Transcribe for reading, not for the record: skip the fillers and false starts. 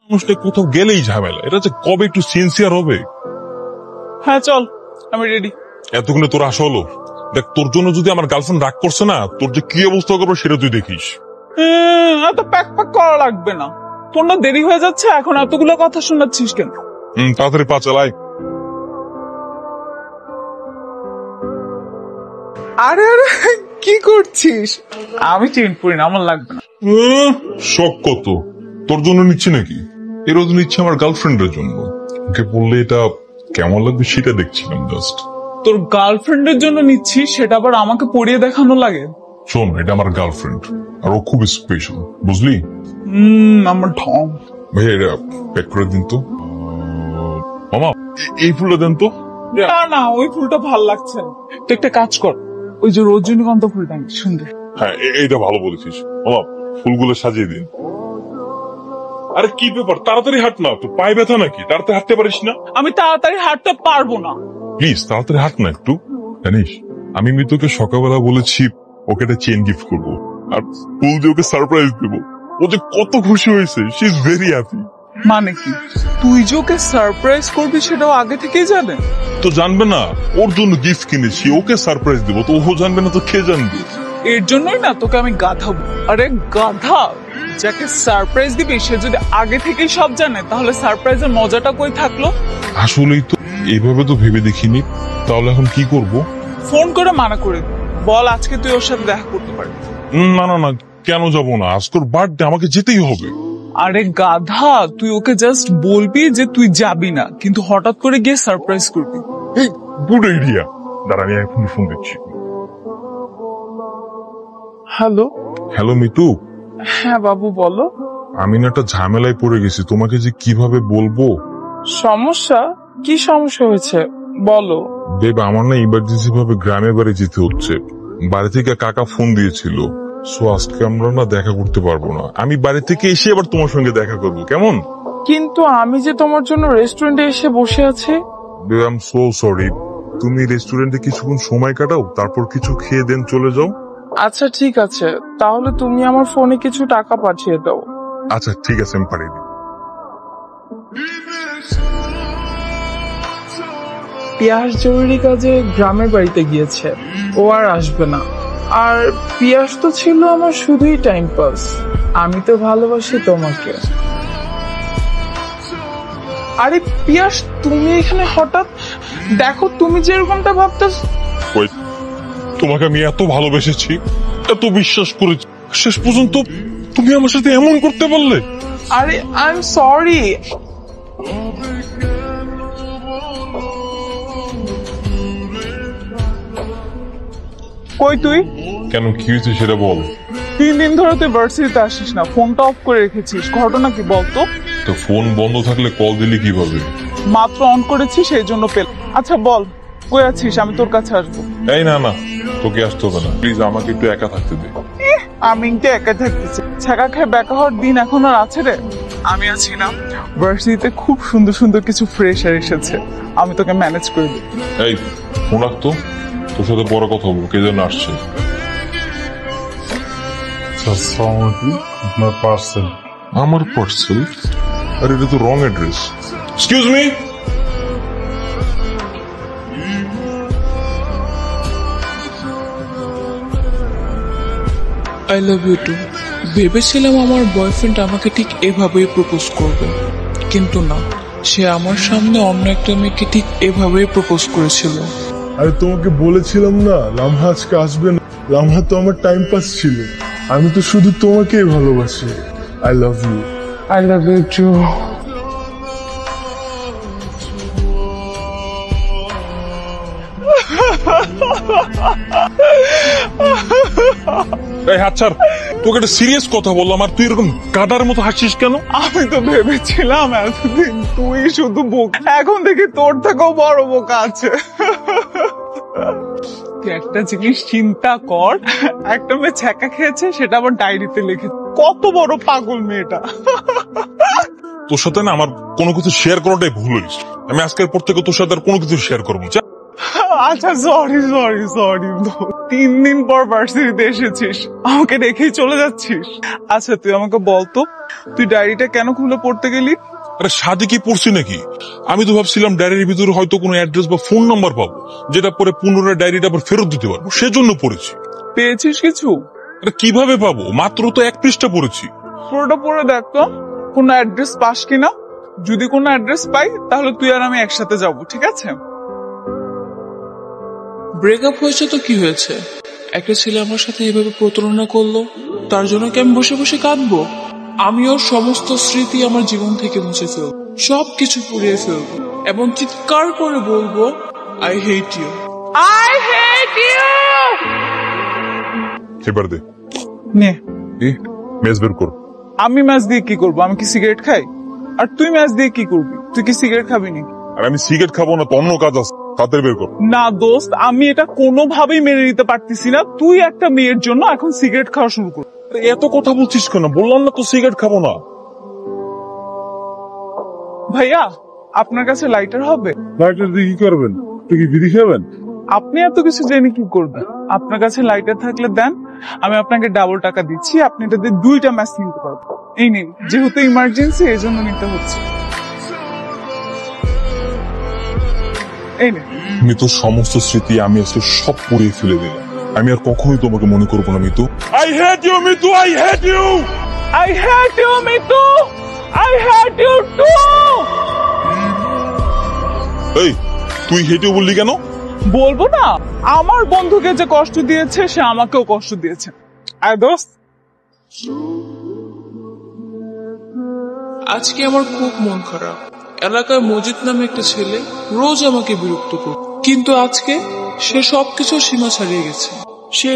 মানুষটা কোথাও গেলেই ঝামেলা, এটা যে কবে একটু সিনসিয়ার হবে। হ্যাঁ চল, আমি রেডি। এতক্ষণে তোর আসা হলো। দেখ, তোর জন্য যদি আমার গার্লফ্রেন্ড রাগ করছে না, তোর যে কি অবস্থা করবে সেটা তুই দেখিস। এত প্যাক প্যাক করা লাগবে না, তোর না দেরি হয়ে যাচ্ছে, এখন এতগুলো কথা শোনাচ্ছিস কেন? তাড়াতাড়ি পা চালাই। আরে আরে কি করছিস? আমি চেঞ্জ করি না, আমার লাগবে না। শখ কত তোর জন্য নিচ্ছি নাকি? এর তো নিচ্ছে আমার গার্লফ্রেন্ডের জন্য। ওকে বললে এটা কেমন লাগবে সেটা দেখছিলাম জাস্ট। তোর গার্লফ্রেন্ডের জন্য নিচ্ছিস, সেটা আবার আমাকে পড়িয়ে দেখানো লাগে? শোন, এটা আমার গার্লফ্রেন্ড আর ও খুব স্পেশাল, বুঝলি? আমার ঢং। ভাই এটা প্যাক করে দিন তো। মামা, এই ফুলটা দেন তো। না না, ওই ফুলটা ভাল লাগছে না। তুই একটা কাজ কর, ওই যে রজনীগন্ধা ফুলটা আন, সুন্দর। হ্যাঁ, এইটা ভালো বলেছিস। মামা, ফুলগুলো সাজিয়ে দিন। আরে কি ব্যাপার, তাড়াতাড়ি হাঁট না, তো পায়ে ব্যথা নাকি? তাড়াতাড়ি হাঁটতে পারিস না? আমি তাড়াতাড়ি হাঁটতে পারবো না। প্লিজ তাড়াতাড়ি হাঁট না একটু। জানিস, আমি মিতুকে সকালবেলা বলেছি ওকে একটা চেন গিফট করবো আর ফুল দিয়ে ওকে সারপ্রাইজ দেবো। ও যে কত খুশি হয়েছে, শি ইজ ভেরি হ্যাপি। মানে কি, তুই যে ওকে সারপ্রাইজ করবি সেটাও আগে থেকেই জানে? তো জানবে না, ওর জন্য গিফট কিনেছি, ওকে সারপ্রাইজ দেবো, তো ও জানবে না তো কে জানবে? এর জন্যই না তোকে আমি গাধা। আরে গাধা, যাকে সারপ্রাইজ দিবি সে যদি আগে থেকেই সব জানে, তাহলে সারপ্রাইজের মজাটা কই থাকলো? আসলেই তো এইভাবে তো ভেবে দেখিনি। তাহলে এখন কি করব? ফোন করে মানা করে দে। বল আজকে তুই ওর সাথে দেখা করতে পারবি। না না না, কেন যাব না? আজকের বার্থডে, আমাকে যেতেই হবে। আরে গাধা, তুই ওকে জাস্ট বলবি যে তুই যাবি না, কিন্তু হঠাৎ করে গিয়ে সারপ্রাইজ করবি। Good idea. দাঁড়া, আমি এখন ফোন দিচ্ছি। হ্যালো। হ্যালো মিতু। হ্যাঁ বাবু বলো। আমি না একটা ঝামেলায় পড়ে গেছি, তোমাকে যে কিভাবে বলবো। সমস্যা? কি সমস্যা হয়েছে বলো। দেব, আমার না ইমার্জেন্সি ভাবে গ্রামের বাড়ি যেতে হচ্ছে। বাড়ি থেকে কাকা ফোন দিয়েছিল, সো আজকে আমরা না দেখা করতে পারবো না। আমি বাড়ি থেকে এসে আবার তোমার সঙ্গে দেখা করবো, কেমন? কিন্তু আমি যে তোমার জন্য রেস্টুরেন্টে এসে বসে আছি। দেব, আই এম সো সরি। তুমি রেস্টুরেন্টে কিছুক্ষণ সময় কাটাও, তারপর কিছু খেয়ে দেন চলে যাও। আচ্ছা ঠিক আছে, তাহলে তুমি আমার ফোনে কিছু টাকা পাঠিয়ে দাও। আচ্ছা ঠিক আছে, আমি পাঠিয়ে দিই। পিয়াস জরুরি কাজে গ্রামের বাড়িতে গিয়েছে, ও আর আসবে না। আর পিয়াস তো ছিল আমার শুধুই টাইম পাস। আমি তো ভালোবাসি তোমাকে। আরে পিয়াস, তুমি এখানে হঠাৎ? দেখো, তুমি যেরকমটা ভাবতেছ। ওই, তোমাকে আমি এত ভালোবেসেছি, এত বিশ্বাস করেছি, শেষ পর্যন্ত তুমি আমার সাথে এমন করতে পারলে? আরে আই এম সরি। কই তুই? কেন, কি হয়েছে সেটা বল। 3 দিন ধরে তুই ভার্সিটিতে আসিস না, ফোনটা অফ করে রেখেছিস, ঘটনা কি বলতো? তো ফোন বন্ধ থাকলে কল দিলি কিভাবে? মাত্র অন করেছি, সেই জন্য পেল। আচ্ছা বল, কই আছিস? আমি তোর কাছে আসবো। এই না না, তোকে আসতে হবে না, প্লিজ আমাকে একটু একা থাকতে দে। আমি তো একা থাকতেছি, ছাকা খেয়ে বেকা হওয়ার দিন এখন আর আছে রে? আমি আছি না। ভার্সিটিতে খুব সুন্দর সুন্দর কিছু ফ্রেশার এসেছে, আমি তোকে ম্যানেজ করে দিই। এই ফোন রাখতো, তোর সাথে পরে কথা বলবো, কে যেন আসছে। আপনার পার্সেল। আমার পার্সেল? আর এটা তো wrong address. Excuse me. I love you too. ভেবেছিলাম আমার বয়ফ্রেন্ড আমাকে ঠিক এভাবেই প্রপোজ করবে, কিন্তু না, সে আমার সামনে অন্য একটা মেয়েকে ঠিক এভাবেই প্রপোজ করেছিল। আরে তোমাকে বলেছিলাম না লামহা আজকে আসবে না। লামহা তো আমার টাইম পাস ছিল। আমি তো শুধু তোমাকেই ভালোবাসি। I love you. I love you too. এই হাত ছাড়, তোকে একটা সিরিয়াস কথা বললাম আর তুই এরকম কাটার মতো হাসিস কেন? আমি তো ভেবেছিলাম এতদিন তুই শুধু বোকা, এখন দেখি তোর থেকেও বড় বোকা আছে। তুই একটা জিনিস চিন্তা কর, একটা মেয়ে ছ্যাঁকা খেয়েছে, সেটা আবার ডায়েরিতে লিখে। কত বড় পাগল মেয়েটা। তোর সাথে না আমার কোনো কিছু শেয়ার করাটাই ভুল হয়েছে। আমি আজকের পর থেকে তোর সাথে আর কোনো কিছু শেয়ার করবো না। আচ্ছা সরি সরি সরি। 3 দিন পর ভার্সিটিতে এসেছিস, আমাকে রেখেই চলে যাচ্ছিস। আচ্ছা তুই আমাকে বলতো, তুই ডায়েরিটা কেন খুলে পড়তে গেলি? আরে সাথে কি পড়ছি নাকি? আমি তো ভাবছিলাম ডায়েরির ভিতরে হয়তো কোনো অ্যাড্রেস বা ফোন নাম্বার পাবো, যেটা পরে পুনরায় ডায়েরিটা আবার ফেরত দিতে পারবো, সেজন্য পড়েছি। পেয়েছিস কিছু? আরে কিভাবে পাবো? মাত্র তো 1 পৃষ্ঠা পড়েছি। পুরোটা পড়ে দেখ তো, কোনো অ্যাড্রেস পাস কিনা। যদি কোনো অ্যাড্রেস পাই তাহলে তুই আর আমি একসাথে যাব, ঠিক আছে? ব্রেকআপ হয়েছে তো কি হয়েছে? একটা ছেলে আমার সাথে এভাবে প্রতারণা করলো, তার জন্য কি আমি বসে বসে কাঁদবো? আমি ওর সমস্ত স্মৃতি আমার জীবন থেকে মুছে ফেলবো, সবকিছু পুড়িয়ে ফেলবো এবং চিৎকার করে বলবো, I hate you. I hate you. এবার দে। নে। মেজ বের কর। আমি ম্যাচ দিয়ে কি করবো? আমি কি সিগারেট খাই? আর তুই ম্যাচ দিয়ে কি করবি? তুই কি সিগারেট খাবি নাকি? আর আমি সিগারেট খাবো না, তো অন্য কাজ আছে, তাদের বের কর। না দোস্ত, আমি এটা কোনোভাবেই মেনে নিতে পারতেছি না। তুই একটা মেয়ের জন্য এখন সিগারেট খাওয়া শুরু কর। আরে এত কথা বলছিস কেন? বললাম না তো সিগারেট খাবো না। ভাইয়া, আপনার কাছে লাইটার হবে? লাইটার দিয়ে কি করবেন? তুই কি বিড়ি খাবেন? আপনি এত কিছু জেনে কি করবেন? আপনার কাছে লাইটার থাকলে দেন, আমি আপনাকে ডাবল টাকা দিচ্ছি, আপনি এটা দিয়ে 2টা ম্যাচ নিতে পারবেন। এই নিন, যেহেতু ইমার্জেন্সি এই জন্য নিতে হচ্ছে। এই নিন। মিতু, সমস্ত স্মৃতি আমি আজকে সব পুড়িয়ে ফেলে দিলাম। আমি আর কখনোই তোমাকে মনে করবো না Mitu. I hate you Mitu, I hate you. I hate you, Mitu. I hate you too. এই, তুই হেট ইউ বললি কেন? বলবো না? আমার বন্ধুকে যে কষ্ট দিয়েছে সে আমাকেও কষ্ট দিয়েছে। আয় দোস্ত। আজকে আমার খুব মন খারাপ। এলাকায় মজিদ নামে একটা ছেলে রোজ আমাকে বিরক্ত করত, কিন্তু আজকে সে সবকিছু সীমা ছাড়িয়ে গেছে। সে